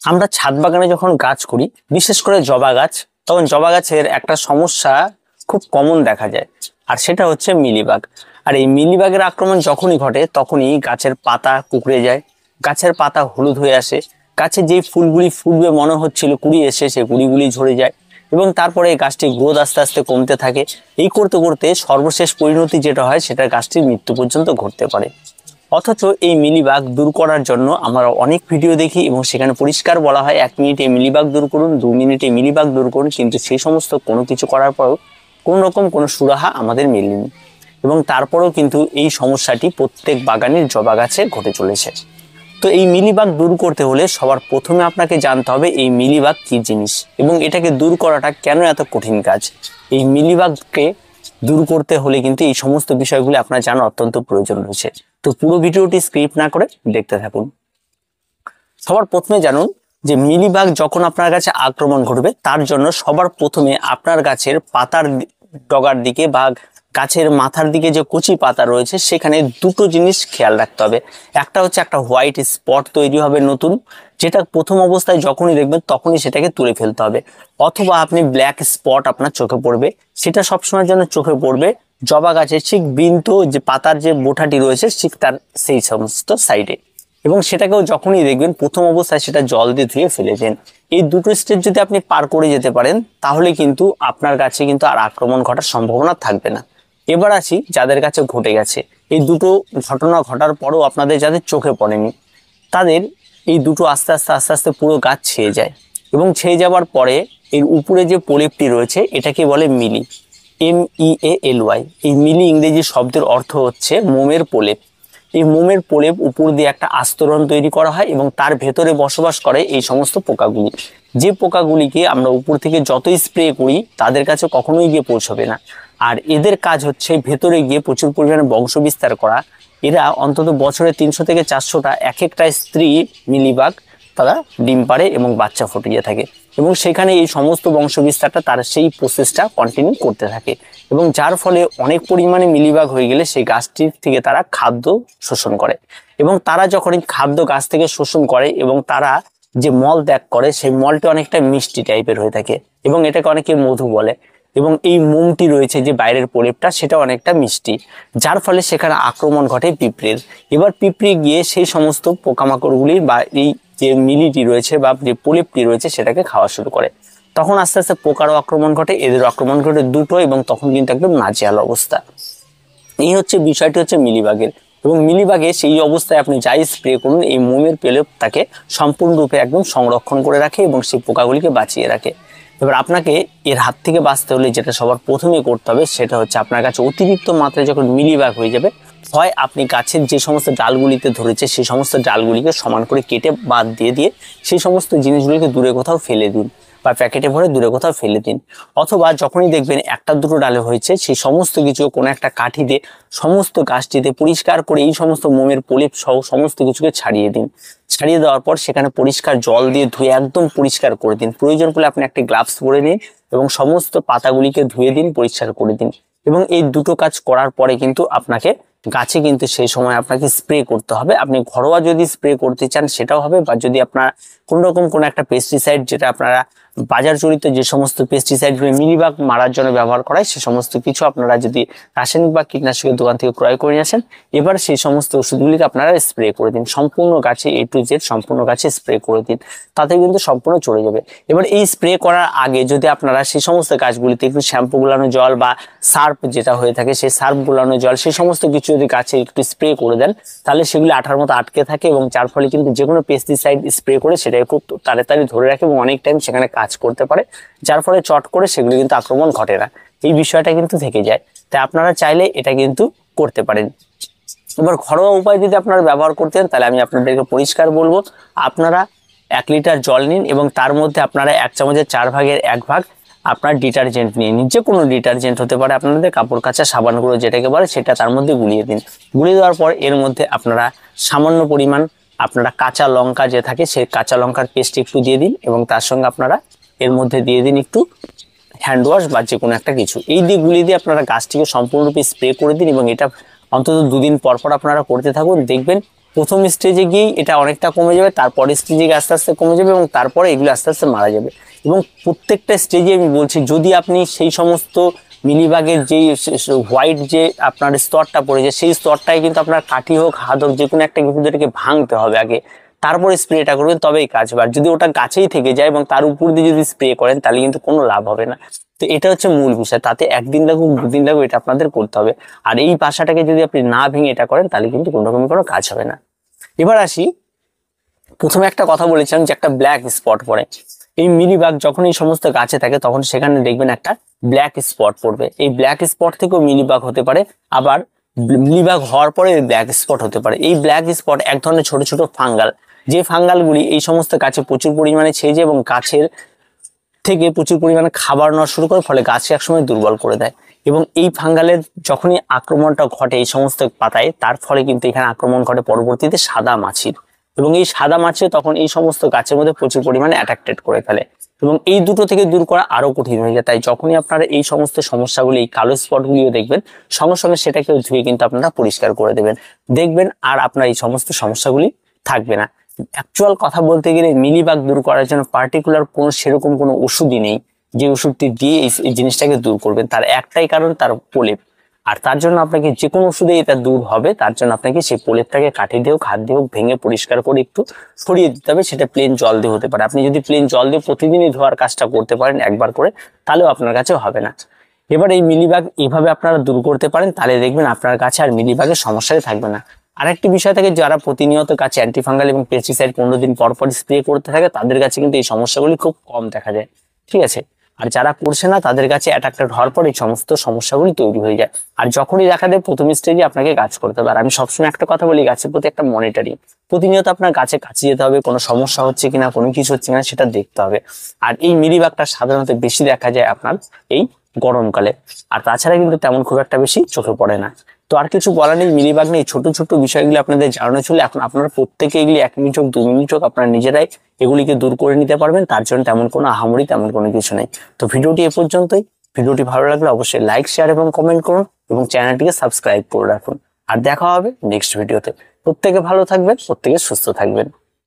আমরা ছাদ বাগানে যখন গাছ করি, বিশেষ করে জবা গাছ, তখন জবা গাছের একটা সমস্যা খুব কমন দেখা যায়, আর সেটা হচ্ছে মিলিবাগ। আর এই মিলিবাগের আক্রমণ যখনই ঘটে তখনই গাছের পাতা কুঁকড়ে যায়, গাছের পাতা হলুদ হয়ে আসে, গাছে যেই ফুলগুলি ফুটবে মনে হচ্ছিল কুড়ি এসে সেই কুড়িগুলি ঝরে যায়, এবং তারপরে গাছটির গ্রোথ আস্তে আস্তে কমতে থাকে। এই করতে করতে সর্বশেষ পরিণতি যেটা হয় সেটা গাছটির মৃত্যু পর্যন্ত ঘটতে পারে। অথচ এই মিলিবাগ দূর করার জন্য আমরা অনেক ভিডিও দেখি এবং সেখানে পরিষ্কার বলা হয় 1 মিনিটে মিলিবাগ দূর করুন, 2 মিনিটে মিলিবাগ দূর করুন, কিন্তু সেই সমস্ত কোনো কিছু করার পরেও কোনো রকম কোনো সুরাহা আমাদের মেলেনি, এবং তারপরেও কিন্তু এই সমস্যাটি প্রত্যেক বাগানের জবা গাছে ঘটে চলেছে। তো এই মিলিবাগ দূর করতে হলে সবার প্রথমে আপনাকে জানতে হবে এই মিলিবাগ কি জিনিস এবং এটাকে দূর করাটা কেন এত কঠিন কাজ। এই মিলিবাগকে দূর করতে হলে কিন্তু এই সমস্ত বিষয়গুলি আপনার জানা অত্যন্ত প্রয়োজন রয়েছে। তো পুরো ভিডিওটি স্কিপ না করে দেখতে থাকুন। সবার প্রথমে জানুন যে মিলিবাগ যখন আপনার কাছে আক্রমণ ঘটবে তার জন্য সবার প্রথমে আপনার গাছের পাতার ডগার দিকে বা গাছের মাথার দিকে যে কচি পাতা রয়েছে সেখানে দুটো জিনিস খেয়াল রাখতে হবে। একটা হচ্ছে একটা হোয়াইট স্পট তৈরি হবে নতুন, যেটা প্রথম অবস্থায় যখনই দেখবেন তখনই সেটাকে তুলে ফেলতে হবে। অথবা আপনি ব্ল্যাক স্পট আপনার চোখে পড়বে, সেটা সবসময়ের জন্য চোখে পড়বে জবা গাছের ঠিক বৃন্ত যে পাতার যে বোঁটাটি রয়েছে ঠিক তার সেই সমস্ত সাইডে, এবং সেটাকেও যখনই দেখবেন প্রথম অবস্থায় সেটা জল দিয়ে ধুয়ে ফেলে দেন। এই দুটো স্টেজ যদি আপনি পার করে যেতে পারেন তাহলে কিন্তু আপনার গাছে কিন্তু আর আক্রমণ ঘটার সম্ভাবনা থাকবে না। এবার আসি যাদের কাছে ঘটে গেছে, এই দুটো ঘটনা ঘটার পরও আপনাদের যাদের চোখে পড়েনি তাদের এই দুটো আস্তে আস্তে আস্তে আস্তে পুরো গাছ ছেয়ে যায়, এবং ছেয়ে যাওয়ার পরে এর উপরে যে প্রলেপটি রয়েছে এটাকে বলে মিলি, MEALY। এই মিলি ইংরেজি শব্দের অর্থ হচ্ছে মোমের প্রলেপ। এই মোমের প্রলেপ উপর দিয়ে একটা আস্তরণ তৈরি করা হয় এবং তার ভেতরে বসবাস করে এই সমস্ত পোকাগুলি, যে পোকাগুলিকে আমরা উপর থেকে যতই স্প্রে করি তাদের কাছে কখনোই গিয়ে পৌঁছবে না। আর এদের কাজ হচ্ছে ভেতরে গিয়ে প্রচুর পরিমাণে বংশ বিস্তার করা। এরা অন্তত বছরে 300 থেকে 400টা এক একটা স্ত্রী মিলিবাগ তারা ডিম পাড়ে এবং বাচ্চা ফুটিয়ে থাকে, এবং সেখানে এই সমস্ত বংশ বিস্তারটা তারা সেই প্রসেসটা কন্টিনিউ করতে থাকে, এবং যার ফলে অনেক পরিমাণে মিলিবাগ হয়ে গেলে সেই গাছটির থেকে তারা খাদ্য শোষণ করে, এবং তারা যখন এই খাদ্য গাছ থেকে শোষণ করে এবং তারা যে মল ত্যাগ করে সেই মলটি অনেকটা মিষ্টি টাইপের হয়ে থাকে, এবং এটাকে অনেকে মধু বলে, এবং এই মোমটি রয়েছে যে বাইরের প্রলেপটা সেটা অনেকটা মিষ্টি, যার ফলে সেখানে আক্রমণ ঘটে পিঁপড়ের। এবার পিঁপড়ে গিয়ে সেই সমস্ত পোকামাকড়গুলি বা এই যে মিলিটি রয়েছে বা যে প্রলেপটি রয়েছে সেটাকে খাওয়া শুরু করে। তখন আস্তে আস্তে পোকারও আক্রমণ ঘটে, এদেরও আক্রমণ ঘটে দুটো, এবং তখন কিন্তু একদম নাজেহাল অবস্থা। এই হচ্ছে বিষয়টি হচ্ছে মিলিবাগের, এবং মিলিবাগে সেই অবস্থায় আপনি যাই স্প্রে করুন এই মোমের প্রলেপ তাকে সম্পূর্ণরূপে একদম সংরক্ষণ করে রাখে এবং সেই পোকাগুলিকে বাঁচিয়ে রাখে। এবার আপনাকে এর হাত থেকে বাঁচতে হলে যেটা সবার প্রথমে করতে হবে সেটা হচ্ছে আপনার কাছে অতিরিক্ত মাত্রায় যখন মিলিবাগ হয়ে যাবে, হয় আপনি গাছের যে সমস্ত ডালগুলিতে ধরেছে সেই সমস্ত ডালগুলিকে সমান করে কেটে বাদ দিয়ে সেই সমস্ত জিনিসগুলিকে দূরে কোথাও ফেলে দিন বা প্যাকেটে ভরে দূরে কোথাও ফেলে দিন। অথবা যখনই দেখবেন একটা দুটো ডালে হয়েছে সেই সমস্ত কিছু কোনো একটা কাঠিতে সমস্ত গাছটিতে পরিষ্কার করে এই সমস্ত মোমের প্রলেপ সহ সমস্ত কিছুকে ছাড়িয়ে দিন। ছাড়িয়ে দেওয়ার পর সেখানে পরিষ্কার জল দিয়ে ধুয়ে একদম পরিষ্কার করে দিন। প্রয়োজন পড়লে আপনি একটা গ্লাভস পরে নিন এবং সমস্ত পাতাগুলিকে ধুয়ে দিন, পরিষ্কার করে দিন। এবং এই দুটো কাজ করার পরে কিন্তু আপনাকে গাছে কিন্তু সেই সময় আপনাকে স্প্রে করতে হবে। আপনি ঘরোয়া যদি স্প্রে করতে চান সেটাও হবে, বা যদি আপনার কোন রকম কোনো একটা পেস্টিসাইড যেটা আপনারা বাজার জড়িত যে সমস্ত পেস্টিসাইডগুলো মিলিবাগ মারার জন্য ব্যবহার করা হয় সে সমস্ত কিছু আপনারা যদি রাসায়নিক বা কীটনাশকের দোকান থেকে ক্রয় করে নিয়ে আসেন, এবার সেই সমস্ত ওষুধগুলিকে আপনারা স্প্রে করে দিন সম্পূর্ণ গাছে A to Z সম্পূর্ণ গাছে স্প্রে করে দিন, তাতে কিন্তু সম্পূর্ণ চলে যাবে। এবার এই স্প্রে করার আগে যদি আপনারা সেই সমস্ত গাছগুলিতে একটু শ্যাম্পু গুলানো জল বা সার্ফ যেটা হয়ে থাকে সেই সার্ফ গুলানো জল সেই সমস্ত কিছু যদি গাছে একটু স্প্রে করে দেন তাহলে সেগুলি আঠার মতো আটকে থাকে, এবং যার ফলে কিন্তু যে কোনো পেস্টিসাইড স্প্রে করে সেটাকে খুব তাড়াতাড়ি ধরে রাখে এবং অনেক টাইম সেখানে কাজ করতে পারে, যার ফলে চট করে সেগুলি কিন্তু আক্রমণ ঘটে না। এই বিষয়টা কিন্তু থেকে যায়, তাই আপনারা চাইলে এটা কিন্তু করতে পারেন। এবার ঘরোয়া উপায় যদি আপনারা ব্যবহার করতেন তাহলে আমি আপনাদেরকে পরিষ্কার বলবো, আপনারা 1 লিটার জল নিন এবং তার মধ্যে আপনারা 1 চামচের 4 ভাগের 1 ভাগ আপনার ডিটারজেন্ট নিয়ে নিন, যে কোনো ডিটারজেন্ট হতে পারে আপনাদের কাপড় কাচা সাবান গুঁড়ো যেটাকে বলে সেটা তার মধ্যে গুলিয়ে দিন। গুলিয়ে দেওয়ার পর এর মধ্যে আপনারা সামান্য পরিমাণ আপনারা কাঁচা লঙ্কা যে থাকে সেই কাঁচা লঙ্কার পেস্ট একটু দিয়ে দিন, এবং তার সঙ্গে আপনারা এর মধ্যে দিয়ে দিন একটু হ্যান্ড ওয়াশ বা যে কোনো একটা কিছু। এই দিয়ে গুলিয়ে দিয়ে আপনারা গাছটিকে সম্পূর্ণরূপে স্প্রে করে দিন, এবং এটা অন্তত 2 দিন পর পর আপনারা করতে থাকুন। দেখবেন প্রথম স্টেজে গিয়েই এটা অনেকটা কমে যাবে, তারপরে স্টেজে গিয়ে আস্তে আস্তে কমে যাবে এবং তারপরে এগুলো আস্তে আস্তে মারা যাবে। এবং প্রত্যেকটা স্টেজে আমি বলছি, যদি আপনি সেই সমস্ত মিলিবাগের যেই হোয়াইট যে আপনার স্তরটা পড়েছে, সেই স্তরটাই কিন্তু আপনার কাঠি হোক হাত হোক যে কোনো একটা কিন্তু এটাকে ভাঙতে হবে আগে, তারপরে স্প্রেটা করবেন, তবেই কাজ হবে। আর যদি ওটা গাছেই থেকে যায় এবং তার উপর দিয়ে যদি স্প্রে করেন তাহলে কিন্তু কোনো লাভ হবে না। তো এটা হচ্ছে মূল বিষয়, তাতে একদিন লাগুক দুদিন লাগুক এটা আপনাদের করতে হবে। আর এই বাসাটাকে যদি আপনি না ভেঙে এটা করেন তাহলে কিন্তু কোনো রকম কোনো কাজ হবে না। এবার আসি, প্রথমে একটা কথা বলেছিলাম যে একটা ব্ল্যাক স্পট পড়ে। এই মিলিবাগ যখন এই সমস্ত গাছে থাকে তখন সেখানে দেখবেন একটা ব্ল্যাক স্পট পড়বে। এই ব্ল্যাক স্পট থেকেও মিলিবাগ হতে পারে, আবার মিলিবাগ হওয়ার পরে ব্ল্যাক স্পট হতে পারে। এই ব্ল্যাক স্পট এক ধরনের ছোট ছোট ফাঙ্গাল, যে ফাঙ্গালগুলি এই সমস্ত গাছে প্রচুর পরিমাণে ছেয়ে যায় এবং গাছের থেকে প্রচুর পরিমাণে খাবার নেওয়া শুরু করে, ফলে গাছকে একসময় দুর্বল করে দেয়। এবং এই ফাঙ্গালের যখনই আক্রমণটা ঘটে এই সমস্ত পাতায়, তার ফলে কিন্তু এখানে আক্রমণ ঘটে পরবর্তীতে সাদা মাছির। এবং এই সাদা মাছি তখন এই সমস্ত গাছের মধ্যে প্রচুর পরিমাণে অ্যাট্রাক্টেড করে ফেলে এবং এই দুটো থেকে দূর করা আরো কঠিন হয়ে যায়। তাই যখনই আপনারা এই সমস্ত সমস্যাগুলি, এই কালো স্পটগুলিও দেখবেন, সঙ্গে সঙ্গে সেটাকে ধুয়ে কিন্তু আপনারা পরিষ্কার করে দেবেন, দেখবেন আর আপনার এই সমস্ত সমস্যাগুলি থাকবে না। অ্যাকচুয়াল কথা বলতে গেলে মিলিবাগ দূর করার জন্য পার্টিকুলার কোনো সেরকম কোনো ওষুধই নেই যে ওষুধটি দিয়ে এই জিনিসটাকে দূর করবেন। তার একটাই কারণ, তার প্রলেপ। আর তার জন্য আপনাকে যে কোনো ওষুধে এটা দূর হবে, তার জন্য আপনাকে সেই প্রলেপটাকে কাঠি দিয়ে হোক হাত দিয়ে হোক ভেঙে পরিষ্কার করে একটু ছড়িয়ে দিতে হবে। সেটা প্লেন জল দিয়ে হতে পারে। আপনি যদি প্লেন জল দিয়ে প্রতিদিনই ধোয়ার কাজটা করতে পারেন একবার করে, তাহলেও আপনার কাছে হবে না। এবার এই মিলিবাগ এইভাবে আপনারা দূর করতে পারেন, তাহলে দেখবেন আপনার কাছে আর মিলিবাগের সমস্যাই থাকবে না। আরেকটি বিষয় থাকে, যারা প্রতিনিয়ত কাছে অ্যান্টিফাঙ্গাল এবং পেস্টিসাইড 15 দিন পর পর স্প্রে করতে থাকে, তাদের কাছে কিন্তু এই সমস্যাগুলি খুব কম দেখা যায়, ঠিক আছে। আর যারা করছে না তাদের কাছে অ্যাট্রাক্টেড হওয়ার পর এই সমস্ত সমস্যাগুলি তৈরি হয়ে যায়। আর যখনই দেখা দেয় প্রথম স্টেজে আপনাকে কাজ করতে হবে। আর আমি সবসময় একটা কথা বলি, গাছের প্রতি একটা মনিটরিং, প্রতিনিয়ত আপনার গাছে কাছে যেতে হবে, কোনো সমস্যা হচ্ছে কিনা, কোনো কিছু হচ্ছে কিনা সেটা দেখতে হবে। আর এই মিলিবাগটা সাধারণত বেশি দেখা যায় আপনার এই গরমকালে, আর তাছাড়া কিন্তু তেমন খুব একটা বেশি চোখে পড়ে না। তো আর কিছু বলার নেই, মিলিবাগ নেই, ছোট ছোট বিষয়গুলি আপনাদের জানানো ছিল। এখন আপনারা প্রত্যেকে এগুলি 1 মিনিট হোক 2 মিনিট হোক আপনারা নিজেরাই এগুলিকে দূর করে নিতে পারবেন। তার জন্য তেমন কোনো আহামরি তেমন কোনো কিছু নেই। তো ভিডিওটি এ পর্যন্তই। ভিডিওটি ভালো লাগলে অবশ্যই লাইক, শেয়ার এবং কমেন্ট করুন এবং চ্যানেলটিকে সাবস্ক্রাইব করে রাখুন। আর দেখা হবে নেক্সট ভিডিওতে। প্রত্যেকে ভালো থাকবেন, প্রত্যেকে সুস্থ থাকবেন।